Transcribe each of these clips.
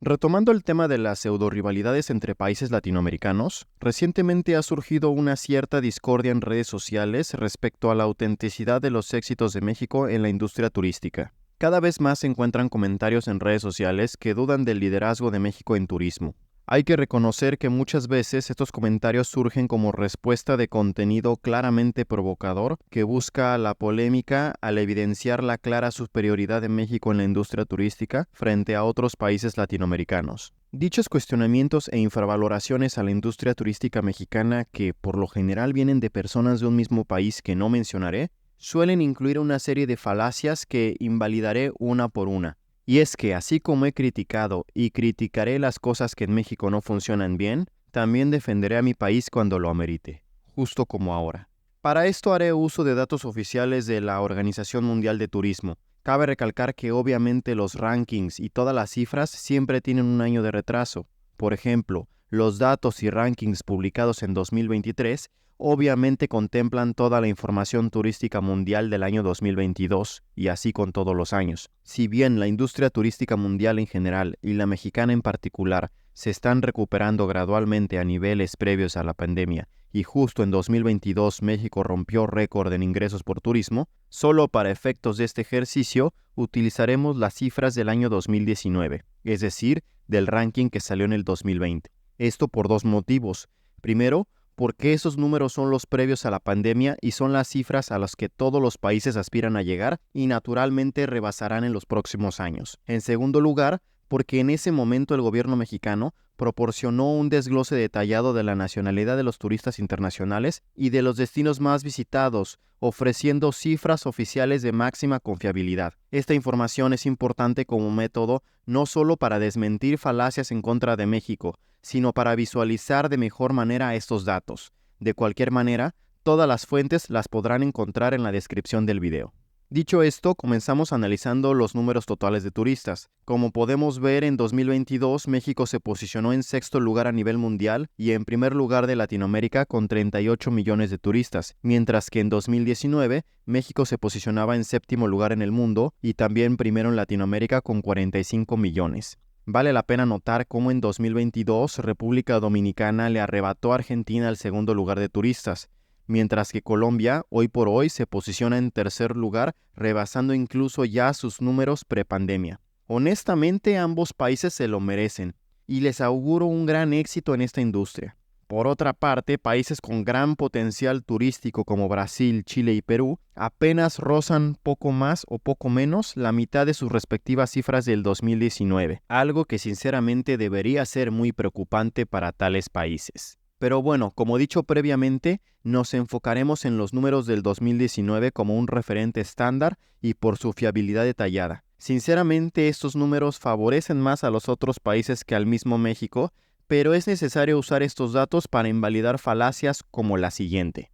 Retomando el tema de las pseudorrivalidades entre países latinoamericanos, recientemente ha surgido una cierta discordia en redes sociales respecto a la autenticidad de los éxitos de México en la industria turística. Cada vez más se encuentran comentarios en redes sociales que dudan del liderazgo de México en turismo. Hay que reconocer que muchas veces estos comentarios surgen como respuesta de contenido claramente provocador que busca la polémica al evidenciar la clara superioridad de México en la industria turística frente a otros países latinoamericanos. Dichos cuestionamientos e infravaloraciones a la industria turística mexicana, que por lo general vienen de personas de un mismo país que no mencionaré, suelen incluir una serie de falacias que invalidaré una por una. Y es que así como he criticado y criticaré las cosas que en México no funcionan bien, también defenderé a mi país cuando lo amerite, justo como ahora. Para esto haré uso de datos oficiales de la Organización Mundial de Turismo. Cabe recalcar que obviamente los rankings y todas las cifras siempre tienen un año de retraso. Por ejemplo, los datos y rankings publicados en 2023 obviamente contemplan toda la información turística mundial del año 2022, y así con todos los años. Si bien la industria turística mundial en general y la mexicana en particular se están recuperando gradualmente a niveles previos a la pandemia, y justo en 2022 México rompió récord en ingresos por turismo, solo para efectos de este ejercicio utilizaremos las cifras del año 2019, es decir, del ranking que salió en el 2020. Esto por dos motivos. Primero, porque esos números son los previos a la pandemia y son las cifras a las que todos los países aspiran a llegar y naturalmente rebasarán en los próximos años. En segundo lugar, porque en ese momento el gobierno mexicano proporcionó un desglose detallado de la nacionalidad de los turistas internacionales y de los destinos más visitados, ofreciendo cifras oficiales de máxima confiabilidad. Esta información es importante como método no solo para desmentir falacias en contra de México, sino para visualizar de mejor manera estos datos. De cualquier manera, todas las fuentes las podrán encontrar en la descripción del video. Dicho esto, comenzamos analizando los números totales de turistas. Como podemos ver, en 2022 México se posicionó en sexto lugar a nivel mundial y en primer lugar de Latinoamérica con 38 millones de turistas, mientras que en 2019 México se posicionaba en séptimo lugar en el mundo y también primero en Latinoamérica con 45 millones. Vale la pena notar cómo en 2022 República Dominicana le arrebató a Argentina el segundo lugar de turistas, mientras que Colombia hoy por hoy se posiciona en tercer lugar, rebasando incluso ya sus números prepandemia. Honestamente, ambos países se lo merecen y les auguro un gran éxito en esta industria. Por otra parte, países con gran potencial turístico como Brasil, Chile y Perú apenas rozan poco más o poco menos la mitad de sus respectivas cifras del 2019, algo que sinceramente debería ser muy preocupante para tales países. Pero bueno, como dicho previamente, nos enfocaremos en los números del 2019 como un referente estándar y por su fiabilidad detallada. Sinceramente, estos números favorecen más a los otros países que al mismo México, pero es necesario usar estos datos para invalidar falacias como la siguiente.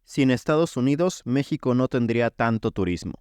Sin Estados Unidos, México no tendría tanto turismo.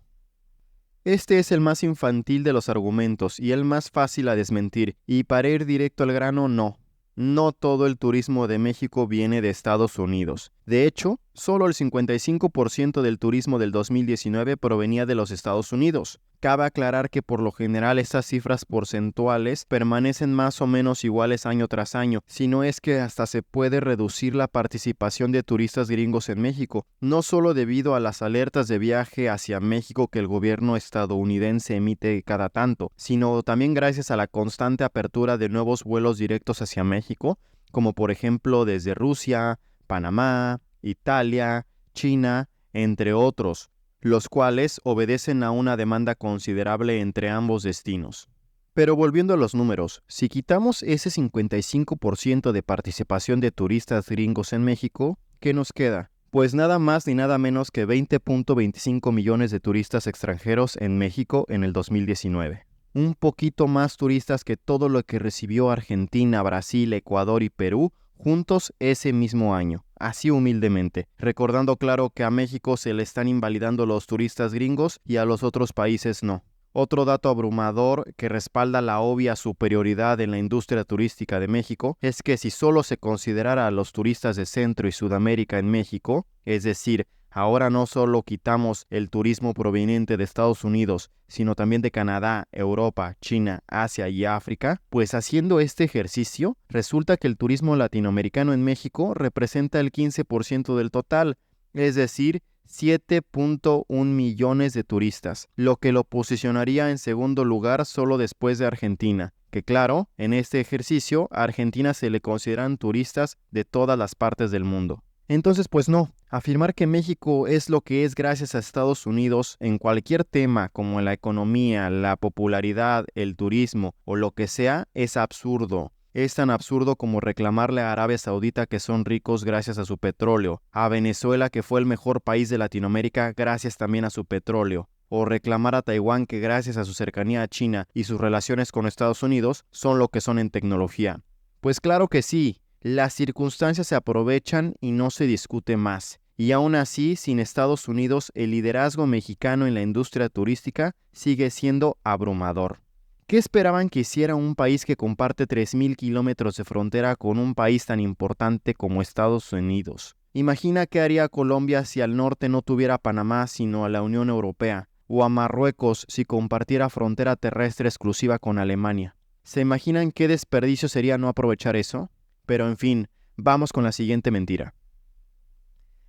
Este es el más infantil de los argumentos y el más fácil a desmentir, y para ir directo al grano, no. No todo el turismo de México viene de Estados Unidos. De hecho, solo el 55% del turismo del 2019 provenía de los Estados Unidos. Cabe aclarar que por lo general estas cifras porcentuales permanecen más o menos iguales año tras año, si no es que hasta se puede reducir la participación de turistas gringos en México, no solo debido a las alertas de viaje hacia México que el gobierno estadounidense emite cada tanto, sino también gracias a la constante apertura de nuevos vuelos directos hacia México, como por ejemplo desde Rusia, Panamá, Italia, China, entre otros, los cuales obedecen a una demanda considerable entre ambos destinos. Pero volviendo a los números, si quitamos ese 55% de participación de turistas gringos en México, ¿qué nos queda? Pues nada más ni nada menos que 20.25 millones de turistas extranjeros en México en el 2019. Un poquito más turistas que todo lo que recibió Argentina, Brasil, Ecuador y Perú juntos ese mismo año, así humildemente, recordando claro que a México se le están invalidando los turistas gringos y a los otros países no. Otro dato abrumador que respalda la obvia superioridad en la industria turística de México es que si solo se considerara a los turistas de Centro y Sudamérica en México, es decir, ahora no solo quitamos el turismo proveniente de Estados Unidos, sino también de Canadá, Europa, China, Asia y África, pues haciendo este ejercicio, resulta que el turismo latinoamericano en México representa el 15% del total, es decir, 7.1 millones de turistas, lo que lo posicionaría en segundo lugar solo después de Argentina, que claro, en este ejercicio a Argentina se le consideran turistas de todas las partes del mundo. Entonces, pues no, afirmar que México es lo que es gracias a Estados Unidos en cualquier tema como la economía, la popularidad, el turismo o lo que sea es absurdo. Es tan absurdo como reclamarle a Arabia Saudita que son ricos gracias a su petróleo, a Venezuela que fue el mejor país de Latinoamérica gracias también a su petróleo, o reclamar a Taiwán que gracias a su cercanía a China y sus relaciones con Estados Unidos son lo que son en tecnología. Pues claro que sí. Las circunstancias se aprovechan y no se discute más. Y aún así, sin Estados Unidos, el liderazgo mexicano en la industria turística sigue siendo abrumador. ¿Qué esperaban que hiciera un país que comparte 3.000 kilómetros de frontera con un país tan importante como Estados Unidos? Imagina qué haría Colombia si al norte no tuviera Panamá sino a la Unión Europea, o a Marruecos si compartiera frontera terrestre exclusiva con Alemania. ¿Se imaginan qué desperdicio sería no aprovechar eso? Pero en fin, vamos con la siguiente mentira.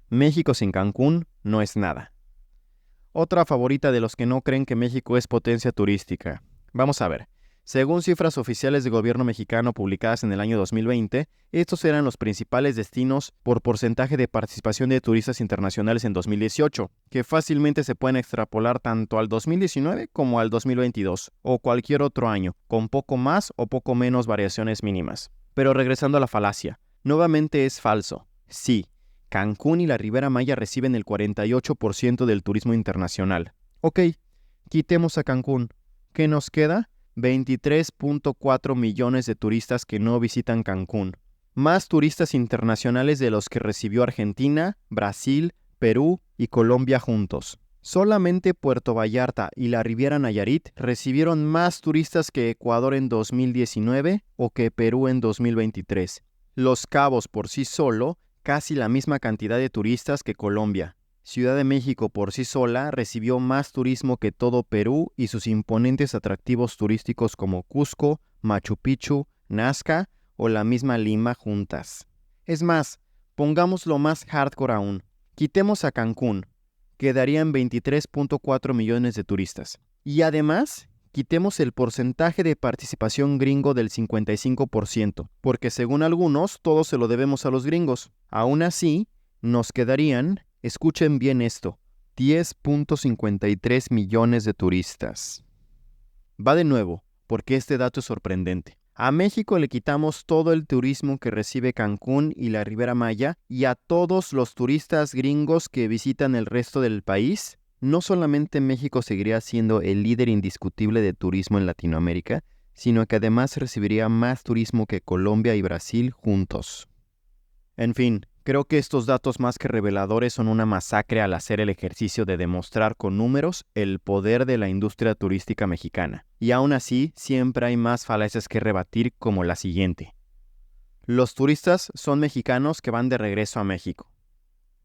México sin Cancún no es nada. Otra favorita de los que no creen que México es potencia turística. Vamos a ver. Según cifras oficiales del gobierno mexicano publicadas en el año 2020, estos eran los principales destinos por porcentaje de participación de turistas internacionales en 2018, que fácilmente se pueden extrapolar tanto al 2019 como al 2022, o cualquier otro año, con poco más o poco menos variaciones mínimas. Pero regresando a la falacia, nuevamente es falso. Sí, Cancún y la Riviera Maya reciben el 48% del turismo internacional. Ok, quitemos a Cancún. ¿Qué nos queda? 23.4 millones de turistas que no visitan Cancún. Más turistas internacionales de los que recibió Argentina, Brasil, Perú y Colombia juntos. Solamente Puerto Vallarta y la Riviera Nayarit recibieron más turistas que Ecuador en 2019 o que Perú en 2023. Los Cabos por sí solo, casi la misma cantidad de turistas que Colombia. Ciudad de México por sí sola recibió más turismo que todo Perú y sus imponentes atractivos turísticos como Cusco, Machu Picchu, Nazca o la misma Lima juntas. Es más, pongámoslo más hardcore aún. Quitemos a Cancún. Quedarían 23.4 millones de turistas. Y además, quitemos el porcentaje de participación gringo del 55%, porque según algunos, todo se lo debemos a los gringos. Aún así, nos quedarían, escuchen bien esto, 10.53 millones de turistas. Va de nuevo, porque este dato es sorprendente. A México le quitamos todo el turismo que recibe Cancún y la Riviera Maya y a todos los turistas gringos que visitan el resto del país. No solamente México seguiría siendo el líder indiscutible de turismo en Latinoamérica, sino que además recibiría más turismo que Colombia y Brasil juntos. En fin, creo que estos datos más que reveladores son una masacre al hacer el ejercicio de demostrar con números el poder de la industria turística mexicana. Y aún así, siempre hay más falacias que rebatir como la siguiente. Los turistas son mexicanos que van de regreso a México.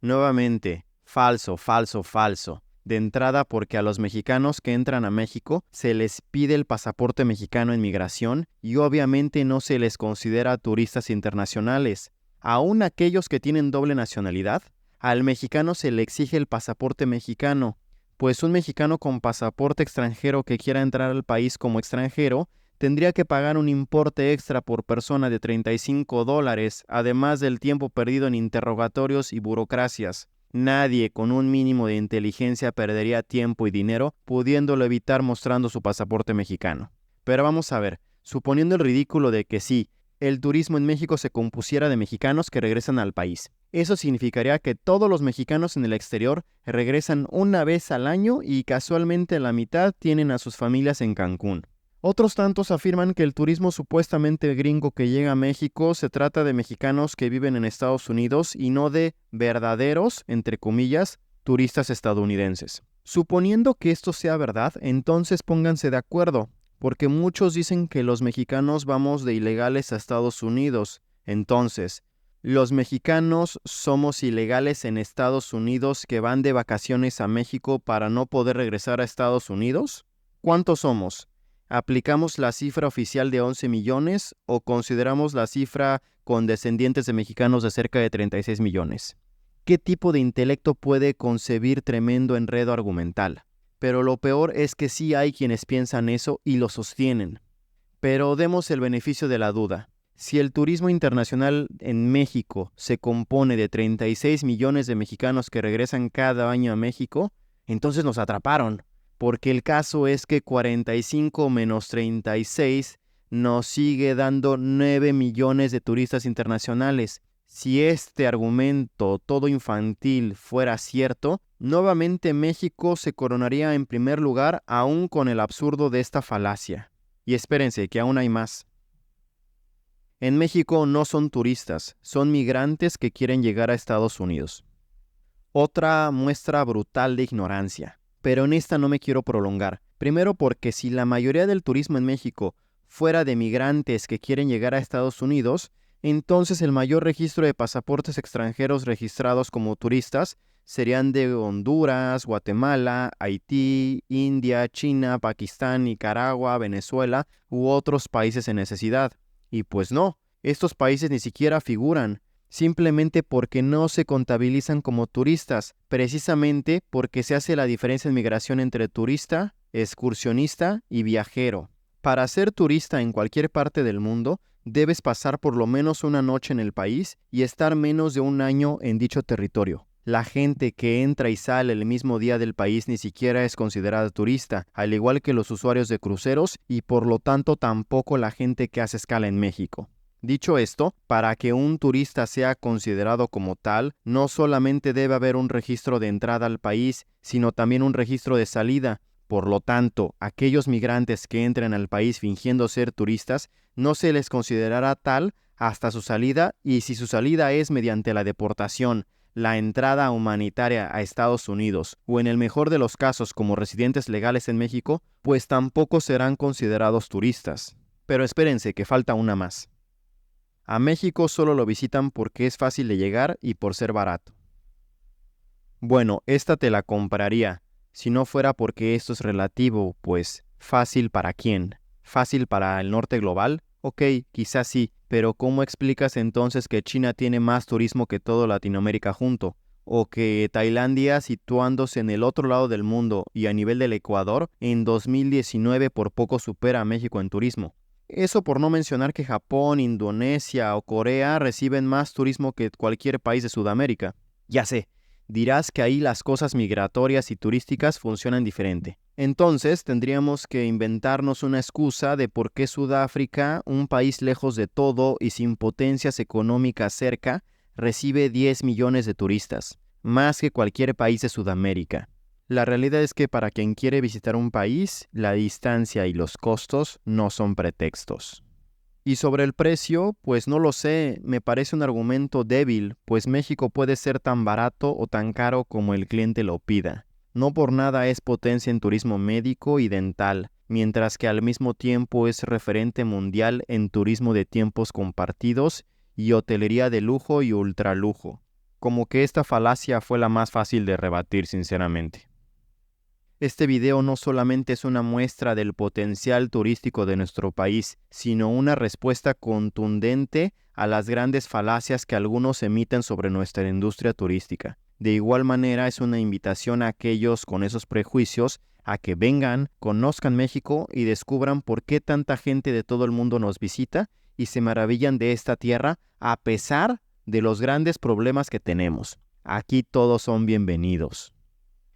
Nuevamente, falso, falso, falso. De entrada porque a los mexicanos que entran a México se les pide el pasaporte mexicano en migración y obviamente no se les considera turistas internacionales. Aún aquellos que tienen doble nacionalidad, al mexicano se le exige el pasaporte mexicano, pues un mexicano con pasaporte extranjero que quiera entrar al país como extranjero tendría que pagar un importe extra por persona de $35, además del tiempo perdido en interrogatorios y burocracias. Nadie con un mínimo de inteligencia perdería tiempo y dinero pudiéndolo evitar mostrando su pasaporte mexicano. Pero vamos a ver, suponiendo el ridículo de que sí, el turismo en México se compusiera de mexicanos que regresan al país. Eso significaría que todos los mexicanos en el exterior regresan una vez al año y casualmente la mitad tienen a sus familias en Cancún. Otros tantos afirman que el turismo supuestamente gringo que llega a México se trata de mexicanos que viven en Estados Unidos y no de verdaderos, entre comillas, turistas estadounidenses. Suponiendo que esto sea verdad, entonces pónganse de acuerdo, porque muchos dicen que los mexicanos vamos de ilegales a Estados Unidos. Entonces, Los mexicanos somos ilegales en Estados Unidos que van de vacaciones a México para no poder regresar a Estados Unidos. ¿Cuántos somos? ¿Aplicamos la cifra oficial de 11 millones o consideramos la cifra con descendientes de mexicanos de cerca de 36 millones? ¿Qué tipo de intelecto puede concebir tremendo enredo argumental? Pero lo peor es que sí hay quienes piensan eso y lo sostienen. Pero demos el beneficio de la duda. Si el turismo internacional en México se compone de 36 millones de mexicanos que regresan cada año a México, entonces nos atraparon, porque el caso es que 45 menos 36 nos sigue dando 9 millones de turistas internacionales. Si este argumento todo infantil fuera cierto, nuevamente México se coronaría en primer lugar aún con el absurdo de esta falacia. Y espérense, que aún hay más. En México no son turistas, son migrantes que quieren llegar a Estados Unidos. Otra muestra brutal de ignorancia, pero en esta no me quiero prolongar. Primero porque si la mayoría del turismo en México fuera de migrantes que quieren llegar a Estados Unidos, entonces el mayor registro de pasaportes extranjeros registrados como turistas serían de Honduras, Guatemala, Haití, India, China, Pakistán, Nicaragua, Venezuela u otros países en necesidad. Y pues no, estos países ni siquiera figuran, simplemente porque no se contabilizan como turistas, precisamente porque se hace la diferencia en migración entre turista, excursionista y viajero. Para ser turista en cualquier parte del mundo, debes pasar por lo menos una noche en el país y estar menos de un año en dicho territorio. La gente que entra y sale el mismo día del país ni siquiera es considerada turista, al igual que los usuarios de cruceros y por lo tanto tampoco la gente que hace escala en México. Dicho esto, para que un turista sea considerado como tal, no solamente debe haber un registro de entrada al país, sino también un registro de salida. Por lo tanto, aquellos migrantes que entren al país fingiendo ser turistas, no se les considerará tal hasta su salida, y si su salida es mediante la deportación, la entrada humanitaria a Estados Unidos, o en el mejor de los casos como residentes legales en México, pues tampoco serán considerados turistas. Pero espérense, que falta una más. A México solo lo visitan porque es fácil de llegar y por ser barato. Bueno, esta te la compraría, si no fuera porque esto es relativo, pues, ¿fácil para quién? ¿Fácil para el norte global? Ok, quizás sí, pero ¿cómo explicas entonces que China tiene más turismo que todo Latinoamérica junto? ¿O que Tailandia, situándose en el otro lado del mundo y a nivel del Ecuador, en 2019 por poco supera a México en turismo? Eso por no mencionar que Japón, Indonesia o Corea reciben más turismo que cualquier país de Sudamérica. Ya sé, dirás que ahí las cosas migratorias y turísticas funcionan diferente. Entonces tendríamos que inventarnos una excusa de por qué Sudáfrica, un país lejos de todo y sin potencias económicas cerca, recibe 10 millones de turistas, más que cualquier país de Sudamérica. La realidad es que para quien quiere visitar un país, la distancia y los costos no son pretextos. Y sobre el precio, pues no lo sé, me parece un argumento débil, pues México puede ser tan barato o tan caro como el cliente lo pida. No por nada es potencia en turismo médico y dental, mientras que al mismo tiempo es referente mundial en turismo de tiempos compartidos y hotelería de lujo y ultralujo. Como que esta falacia fue la más fácil de rebatir, sinceramente. Este video no solamente es una muestra del potencial turístico de nuestro país, sino una respuesta contundente a las grandes falacias que algunos emiten sobre nuestra industria turística. De igual manera, es una invitación a aquellos con esos prejuicios a que vengan, conozcan México y descubran por qué tanta gente de todo el mundo nos visita y se maravillan de esta tierra a pesar de los grandes problemas que tenemos. Aquí todos son bienvenidos.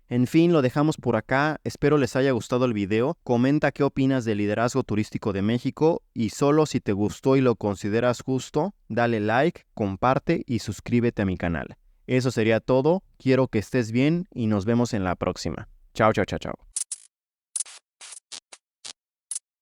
En fin, lo dejamos por acá, espero les haya gustado el video, comenta qué opinas del liderazgo turístico de México y solo si te gustó y lo consideras justo, dale like, comparte y suscríbete a mi canal. Eso sería todo, quiero que estés bien y nos vemos en la próxima. Chao, chao, chao, chao.